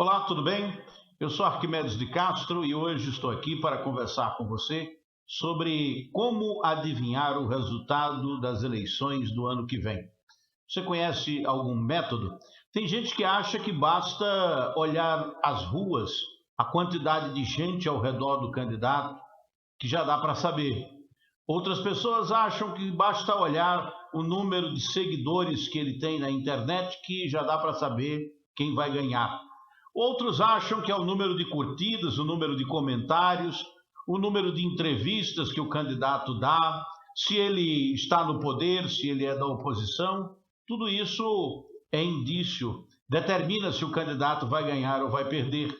Olá, tudo bem? Eu sou Arquimedes de Castro e hoje estou aqui para conversar com você sobre como adivinhar o resultado das eleições do ano que vem. Você conhece algum método? Tem gente que acha que basta olhar as ruas, a quantidade de gente ao redor do candidato, que já dá para saber. Outras pessoas acham que basta olhar o número de seguidores que ele tem na internet, que já dá para saber quem vai ganhar. Outros acham que é o número de curtidas, o número de comentários, o número de entrevistas que o candidato dá, se ele está no poder, se ele é da oposição. Tudo isso é indício, determina se o candidato vai ganhar ou vai perder.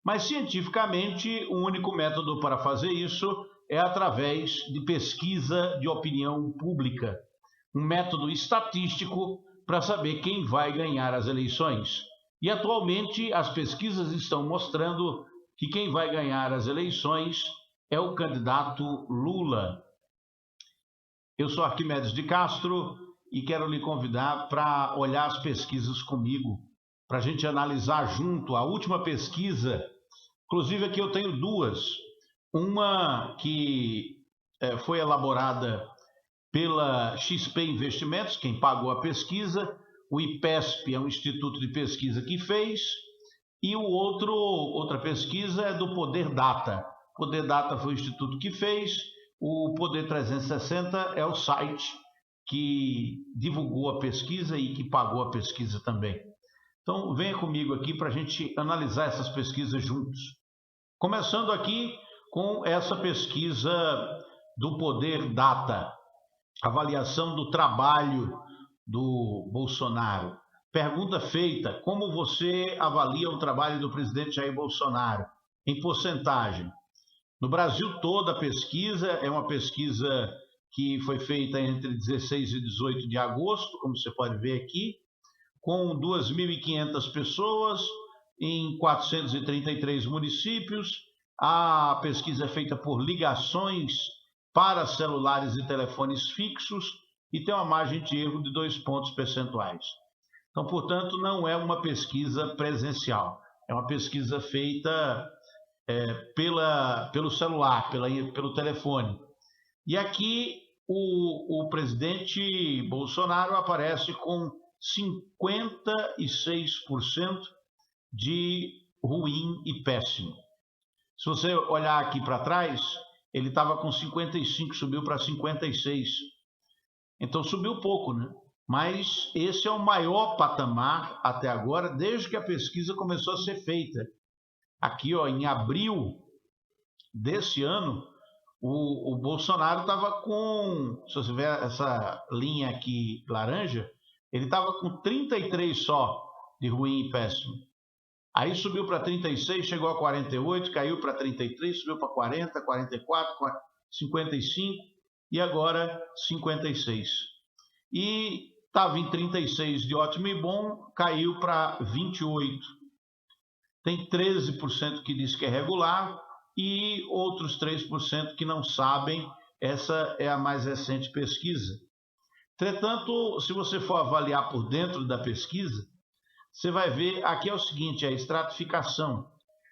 Mas, cientificamente, o único método para fazer isso é através de pesquisa de opinião pública, um método estatístico para saber quem vai ganhar as eleições. E atualmente as pesquisas estão mostrando que quem vai ganhar as eleições é o candidato Lula. Eu sou Arquimedes de Castro e quero lhe convidar para olhar as pesquisas comigo, para a gente analisar junto a última pesquisa. Inclusive aqui eu tenho duas. Uma que foi elaborada pela XP Investimentos, quem pagou a pesquisa, o IPESP é um instituto de pesquisa que fez, e outra pesquisa é do Poder Data. O Poder Data foi o instituto que fez, o Poder 360 é o site que divulgou a pesquisa e que pagou a pesquisa também. Então venha comigo aqui para a gente analisar essas pesquisas juntos. Começando aqui com essa pesquisa do Poder Data, avaliação do trabalho do Bolsonaro. Pergunta feita: como você avalia o trabalho do presidente Jair Bolsonaro? Em porcentagem. No Brasil todo, a pesquisa é uma pesquisa que foi feita entre 16 e 18 de agosto, como você pode ver aqui, com 2.500 pessoas em 433 municípios. A pesquisa é feita por ligações para celulares e telefones fixos e tem uma margem de erro de 2 pontos percentuais. Então, portanto, não é uma pesquisa presencial, é uma pesquisa feita pelo celular, pelo telefone. E aqui o presidente Bolsonaro aparece com 56% de ruim e péssimo. Se você olhar aqui para trás, ele estava com 55, subiu para 56. Então subiu pouco, né? Mas esse é o maior patamar até agora, desde que a pesquisa começou a ser feita. Aqui, ó, em abril desse ano, o Bolsonaro estava com, se você ver essa linha aqui laranja, ele estava com 33 só de ruim e péssimo. Aí subiu para 36, chegou a 48, caiu para 33, subiu para 40, 44, 55 e agora 56. E estava em 36 de ótimo e bom, caiu para 28. Tem 13% que diz que é regular e outros 3% que não sabem. Essa é a mais recente pesquisa. Entretanto, se você for avaliar por dentro da pesquisa, você vai ver, aqui é o seguinte, a estratificação,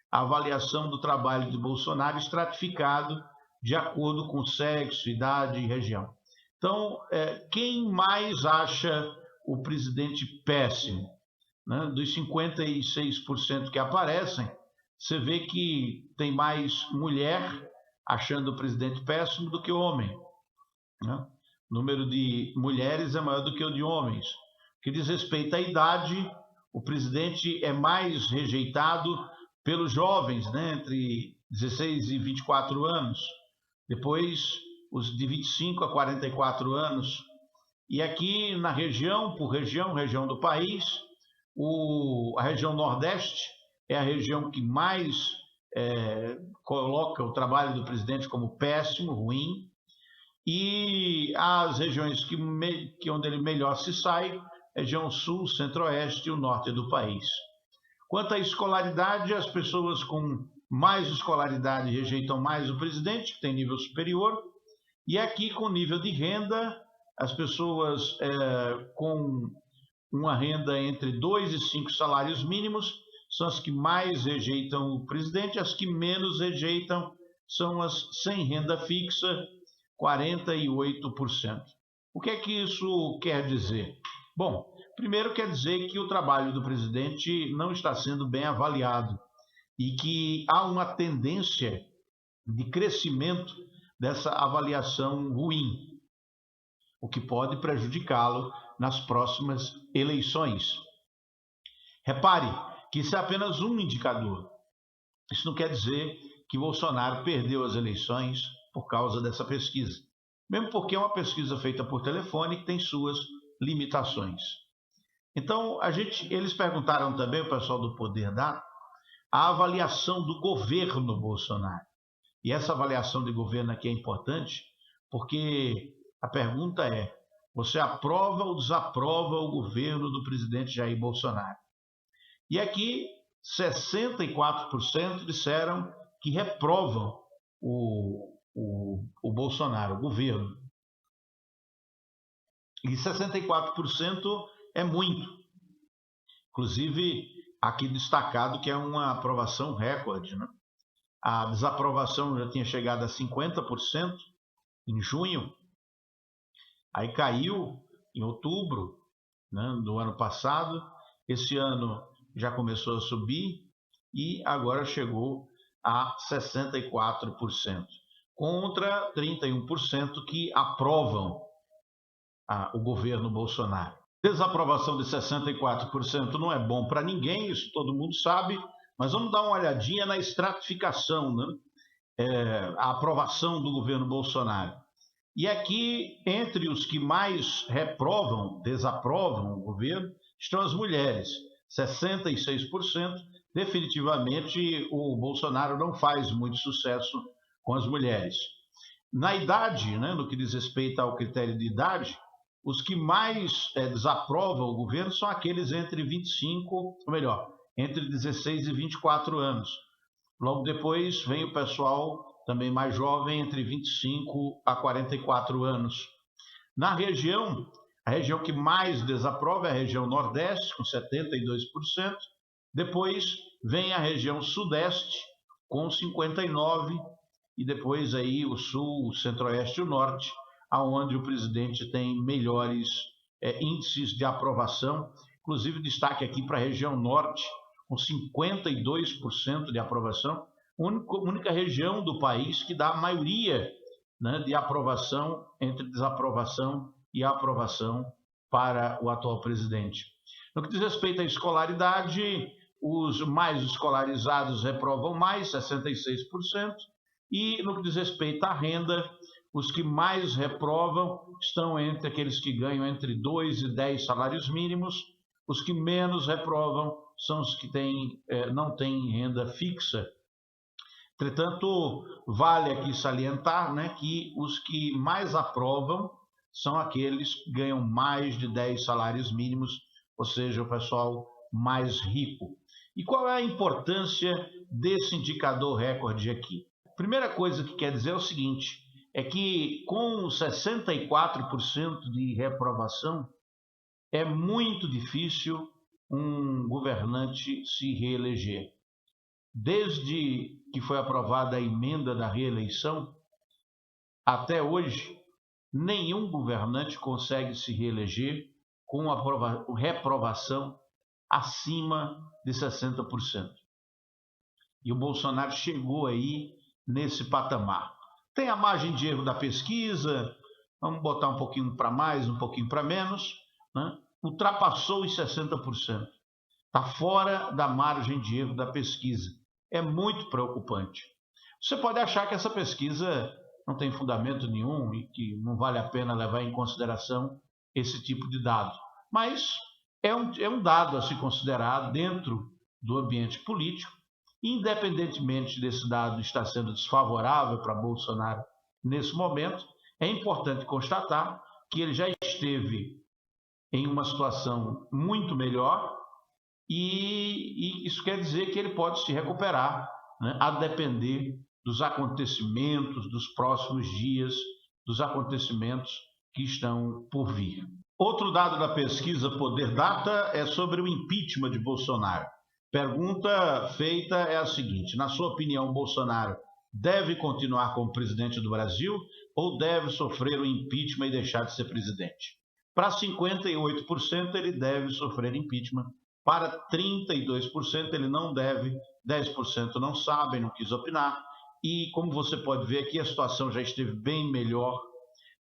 a avaliação do trabalho de Bolsonaro estratificado de acordo com sexo, idade e região. Então, quem mais acha o presidente péssimo? Né? Dos 56% que aparecem, você vê que tem mais mulher achando o presidente péssimo do que homem. Né? O número de mulheres é maior do que o de homens. O que diz respeito à idade, o presidente é mais rejeitado pelos jovens, né, entre 16 e 24 anos. Depois, os de 25 a 44 anos. E aqui na região, por região do país, a região Nordeste é a região que mais coloca o trabalho do presidente como péssimo, ruim. E as regiões onde ele melhor se sai, região sul, centro-oeste e o norte do país. Quanto à escolaridade, as pessoas com mais escolaridade rejeitam mais o presidente, que tem nível superior, e aqui com nível de renda, as pessoas com uma renda entre 2 e 5 salários mínimos são as que mais rejeitam o presidente, as que menos rejeitam são as sem renda fixa, 48%. O que é que isso quer dizer? Bom, primeiro quer dizer que o trabalho do presidente não está sendo bem avaliado e que há uma tendência de crescimento dessa avaliação ruim, o que pode prejudicá-lo nas próximas eleições. Repare que isso é apenas um indicador. Isso não quer dizer que Bolsonaro perdeu as eleições por causa dessa pesquisa, mesmo porque é uma pesquisa feita por telefone que tem suas limitações. Então, eles perguntaram também, o pessoal do Poder Data, a avaliação do governo Bolsonaro. E essa avaliação de governo aqui é importante porque a pergunta é: você aprova ou desaprova o governo do presidente Jair Bolsonaro? E aqui 64% disseram que reprovam o Bolsonaro, o governo. E 64% é muito. Inclusive, aqui destacado que é uma aprovação recorde, né? A desaprovação já tinha chegado a 50% em junho, aí caiu em outubro, né, do ano passado. Esse ano já começou a subir e agora chegou a 64%, contra 31% que aprovam o governo Bolsonaro. Desaprovação de 64% não é bom para ninguém, isso todo mundo sabe, mas vamos dar uma olhadinha na estratificação, né? A aprovação do governo Bolsonaro. E aqui, entre os que mais reprovam, desaprovam o governo, estão as mulheres, 66%. Definitivamente, o Bolsonaro não faz muito sucesso com as mulheres. Na idade, né, no que diz respeito ao critério de idade, os que mais desaprovam o governo são aqueles entre 25, ou melhor, entre 16 e 24 anos. Logo depois vem o pessoal também mais jovem, entre 25 a 44 anos. Na região, a região que mais desaprova é a região Nordeste, com 72%. Depois vem a região Sudeste, com 59%. E depois aí o Sul, o Centro-Oeste e o Norte, aonde o presidente tem melhores índices de aprovação. Inclusive, destaque aqui para a região Norte, com 52% de aprovação, única região do país que dá a maioria, né, de aprovação entre desaprovação e aprovação para o atual presidente. No que diz respeito à escolaridade, os mais escolarizados reprovam mais, 66%, e no que diz respeito à renda, os que mais reprovam estão entre aqueles que ganham entre 2 e 10 salários mínimos. Os que menos reprovam são os que não têm renda fixa. Entretanto, vale aqui salientar, né, que os que mais aprovam são aqueles que ganham mais de 10 salários mínimos, ou seja, o pessoal mais rico. E qual é a importância desse indicador recorde aqui? A primeira coisa que quer dizer é o seguinte, é que com 64% de reprovação, é muito difícil um governante se reeleger. Desde que foi aprovada a emenda da reeleição, até hoje, nenhum governante consegue se reeleger com reprovação acima de 60%. E o Bolsonaro chegou aí nesse patamar. Tem a margem de erro da pesquisa, vamos botar um pouquinho para mais, um pouquinho para menos, né? Ultrapassou os 60%. Está fora da margem de erro da pesquisa. É muito preocupante. Você pode achar que essa pesquisa não tem fundamento nenhum e que não vale a pena levar em consideração esse tipo de dado. Mas é um dado a se considerar dentro do ambiente político. Independentemente desse dado estar sendo desfavorável para Bolsonaro nesse momento, é importante constatar que ele já esteve em uma situação muito melhor e isso quer dizer que ele pode se recuperar, né, a depender dos acontecimentos dos próximos dias, dos acontecimentos que estão por vir. Outro dado da pesquisa Poder Data é sobre o impeachment de Bolsonaro. Pergunta feita é a seguinte: na sua opinião, Bolsonaro deve continuar como presidente do Brasil ou deve sofrer o impeachment e deixar de ser presidente? Para 58% ele deve sofrer impeachment, para 32% ele não deve, 10% não sabem, não quis opinar. E como você pode ver aqui, a situação já esteve bem melhor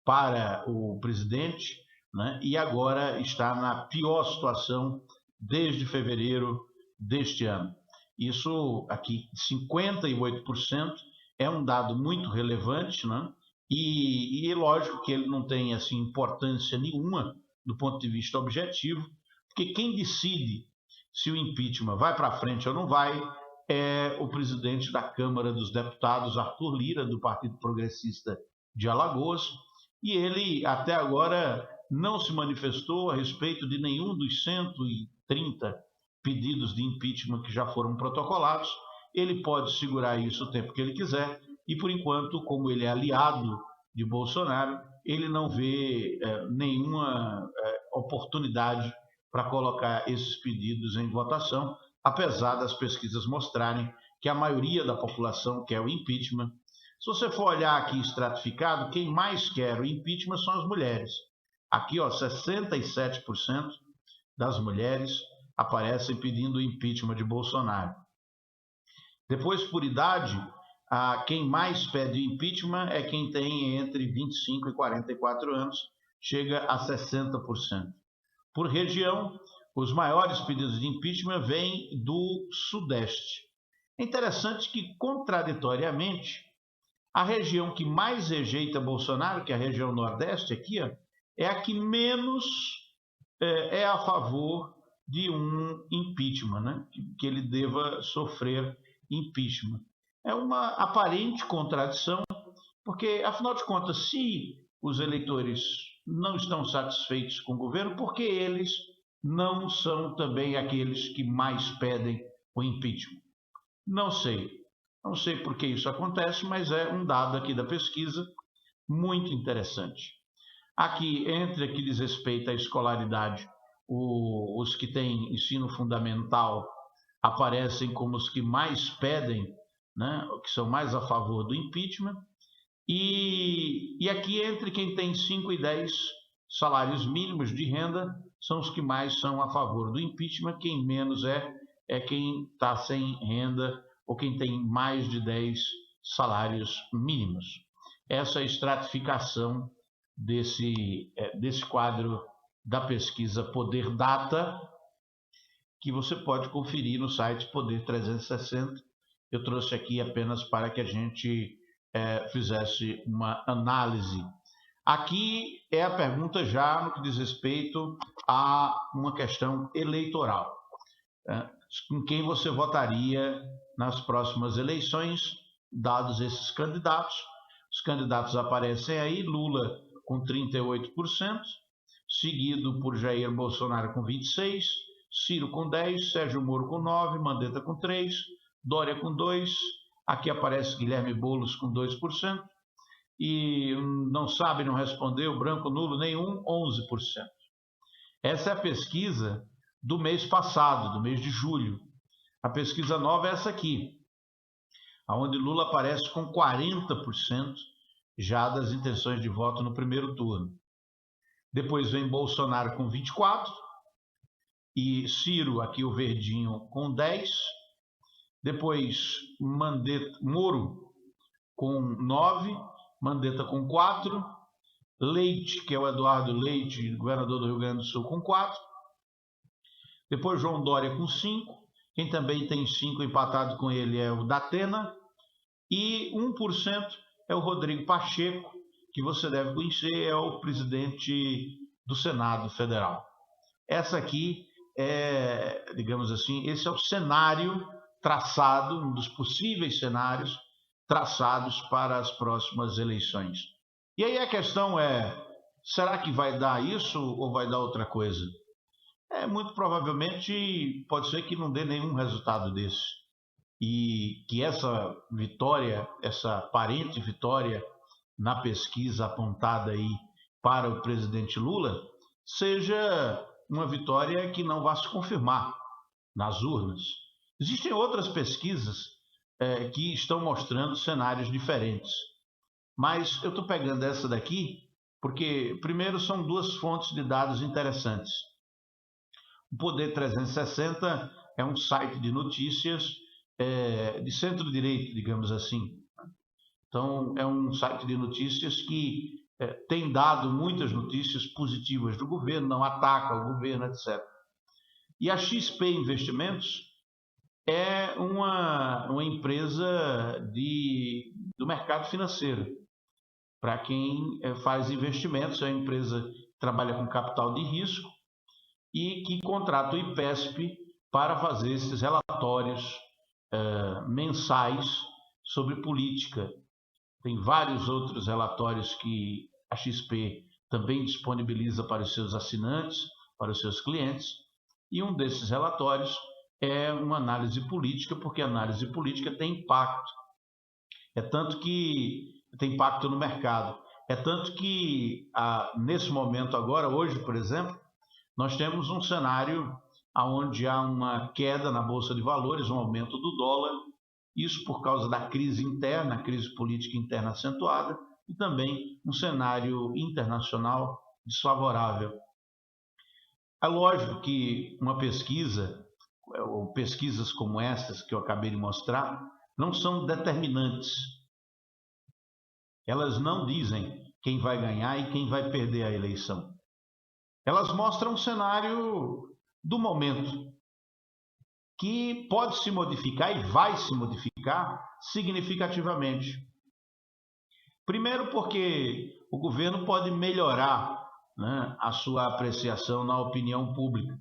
para o presidente, né? E agora está na pior situação desde fevereiro deste ano. Isso aqui, 58%, é um dado muito relevante, né? E lógico que ele não tem assim, importância nenhuma do ponto de vista objetivo, porque quem decide se o impeachment vai para frente ou não vai é o presidente da Câmara dos Deputados, Arthur Lira, do Partido Progressista de Alagoas, e ele até agora não se manifestou a respeito de nenhum dos 130 pedidos de impeachment que já foram protocolados. Ele pode segurar isso o tempo que ele quiser e, por enquanto, como ele é aliado de Bolsonaro, ele não vê nenhuma oportunidade para colocar esses pedidos em votação, apesar das pesquisas mostrarem que a maioria da população quer o impeachment. Se você for olhar aqui estratificado, quem mais quer o impeachment são as mulheres. Aqui, ó, 67% das mulheres aparecem pedindo o impeachment de Bolsonaro. Depois, por idade, quem mais pede impeachment é quem tem entre 25 e 44 anos, chega a 60%. Por região, os maiores pedidos de impeachment vêm do Sudeste. É interessante que, contraditoriamente, a região que mais rejeita Bolsonaro, que é a região Nordeste aqui, ó, é a que menos é a favor de um impeachment, né? Que ele deva sofrer impeachment. É uma aparente contradição, porque, afinal de contas, se os eleitores não estão satisfeitos com o governo, por que eles não são também aqueles que mais pedem o impeachment? Não sei. Não sei por que isso acontece, mas é um dado aqui da pesquisa muito interessante. Aqui, entre a que diz respeito à escolaridade, os que têm ensino fundamental aparecem como os que mais pedem, né, que são mais a favor do impeachment. E aqui, entre quem tem 5 e 10 salários mínimos de renda, são os que mais são a favor do impeachment. Quem menos é quem está sem renda ou quem tem mais de 10 salários mínimos. Essa é a estratificação desse quadro da pesquisa Poder Data, que você pode conferir no site Poder 360. Eu trouxe aqui apenas para que a gente fizesse uma análise. Aqui é a pergunta já no que diz respeito a uma questão eleitoral. Com quem você votaria nas próximas eleições, dados esses candidatos? Os candidatos aparecem aí: Lula com 38%, seguido por Jair Bolsonaro com 26%, Ciro com 10%, Sérgio Moro com 9%, Mandetta com 3%, Dória com 2%, aqui aparece Guilherme Boulos com 2%, e não sabe, não respondeu, branco, nulo, nenhum, 11%. Essa é a pesquisa do mês passado, do mês de julho. A pesquisa nova é essa aqui, onde Lula aparece com 40% já das intenções de voto no primeiro turno. Depois vem Bolsonaro com 24%, e Ciro, aqui o verdinho, com 10%. Depois Moro com 9%, Mandetta com 4%, Leite, que é o Eduardo Leite, governador do Rio Grande do Sul, com 4%. Depois João Dória com 5%, quem também tem 5% empatado com ele é o Datena, e 1% é o Rodrigo Pacheco, que você deve conhecer, é o presidente do Senado Federal. Essa aqui é, digamos assim, esse é o cenário traçado, um dos possíveis cenários traçados para as próximas eleições. E aí a questão é, será que vai dar isso ou vai dar outra coisa? Muito provavelmente pode ser que não dê nenhum resultado desse. E que essa vitória, essa aparente vitória na pesquisa apontada aí para o presidente Lula, seja uma vitória que não vá se confirmar nas urnas. Existem outras pesquisas que estão mostrando cenários diferentes, mas eu estou pegando essa daqui porque, primeiro, são duas fontes de dados interessantes. O Poder 360 é um site de notícias de centro-direita, digamos assim. Então, é um site de notícias que tem dado muitas notícias positivas do governo, não ataca o governo, etc. E a XP Investimentos é uma empresa do mercado financeiro. Para quem faz investimentos, é uma empresa que trabalha com capital de risco e que contrata o IPESP para fazer esses relatórios mensais sobre política. Tem vários outros relatórios que a XP também disponibiliza para os seus assinantes, para os seus clientes, e um desses relatórios é uma análise política, porque a análise política tem impacto. É tanto que tem impacto no mercado. É tanto que, nesse momento agora, hoje, por exemplo, nós temos um cenário onde há uma queda na Bolsa de Valores, um aumento do dólar, isso por causa da crise interna, a crise política interna acentuada, e também um cenário internacional desfavorável. É lógico que uma pesquisa, ou pesquisas como essas que eu acabei de mostrar, não são determinantes. Elas não dizem quem vai ganhar e quem vai perder a eleição. Elas mostram um cenário do momento, que pode se modificar e vai se modificar significativamente. Primeiro porque o governo pode melhorar, né, a sua apreciação na opinião pública.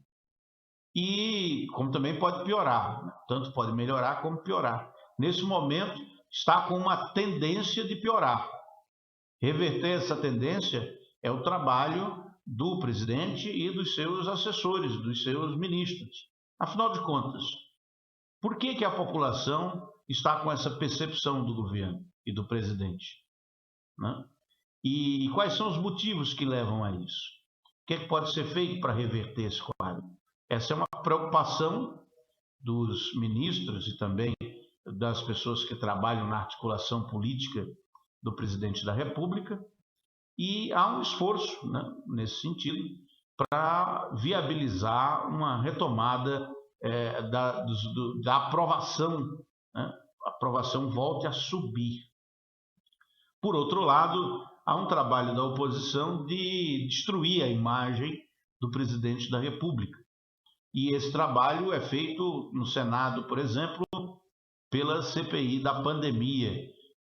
E como também pode piorar, né? Tanto pode melhorar como piorar. Nesse momento está com uma tendência de piorar. Reverter essa tendência é o trabalho do presidente e dos seus assessores, dos seus ministros. Afinal de contas, por que a população está com essa percepção do governo e do presidente, né? E quais são os motivos que levam a isso? O que pode ser feito para reverter esse quadro? Essa é uma preocupação dos ministros e também das pessoas que trabalham na articulação política do presidente da República, e há um esforço, né, nesse sentido, para viabilizar uma retomada da aprovação, né? A aprovação volte a subir. Por outro lado, há um trabalho da oposição de destruir a imagem do presidente da República. E esse trabalho é feito no Senado, por exemplo, pela CPI da pandemia,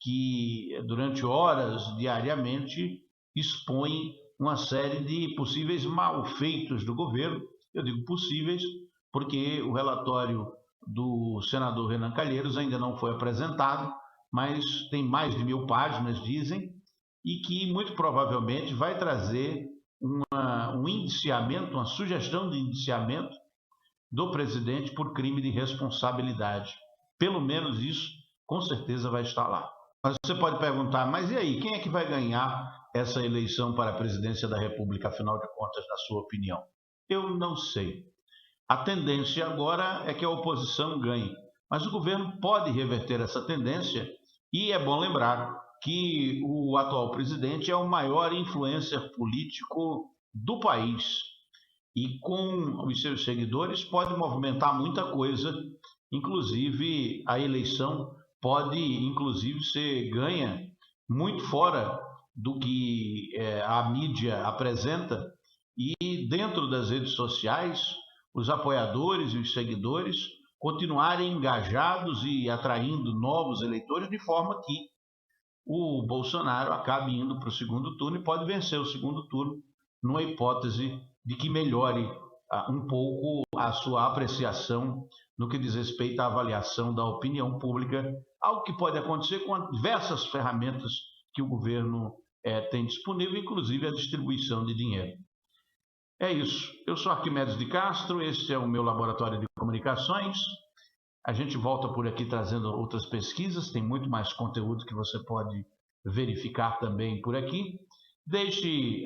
que durante horas, diariamente, expõe uma série de possíveis malfeitos do governo. Eu digo possíveis porque o relatório do senador Renan Calheiros ainda não foi apresentado, mas tem mais de 1000 páginas, dizem, e que muito provavelmente vai trazer um indiciamento, uma sugestão de indiciamento do presidente por crime de responsabilidade. Pelo menos isso, com certeza, vai estar lá. Mas você pode perguntar, mas e aí, quem é que vai ganhar essa eleição para a presidência da República, afinal de contas, na sua opinião? Eu não sei. A tendência agora é que a oposição ganhe, mas o governo pode reverter essa tendência, e é bom lembrar que o atual presidente é o maior influencer político do país e com os seus seguidores pode movimentar muita coisa, inclusive a eleição pode inclusive ser ganha muito fora do que a mídia apresenta, e dentro das redes sociais os apoiadores e os seguidores continuarem engajados e atraindo novos eleitores, de forma que o Bolsonaro acabe indo para o segundo turno e pode vencer o segundo turno, numa hipótese de que melhore um pouco a sua apreciação no que diz respeito à avaliação da opinião pública, algo que pode acontecer com diversas ferramentas que o governo tem disponível, inclusive a distribuição de dinheiro. É isso. Eu sou Arquimedes de Castro, este é o meu laboratório de comunicações. A gente volta por aqui trazendo outras pesquisas, tem muito mais conteúdo que você pode verificar também por aqui. Deixe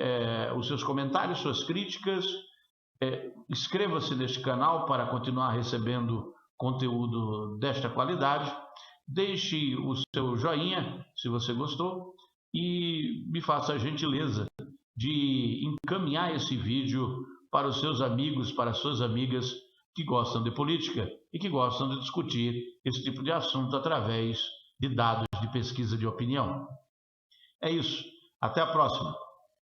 os seus comentários, suas críticas, inscreva-se neste canal para continuar recebendo conteúdo desta qualidade, deixe o seu joinha se você gostou e me faça a gentileza de encaminhar esse vídeo para os seus amigos, para as suas amigas que gostam de política e que gostam de discutir esse tipo de assunto através de dados de pesquisa de opinião. É isso. Até a próxima.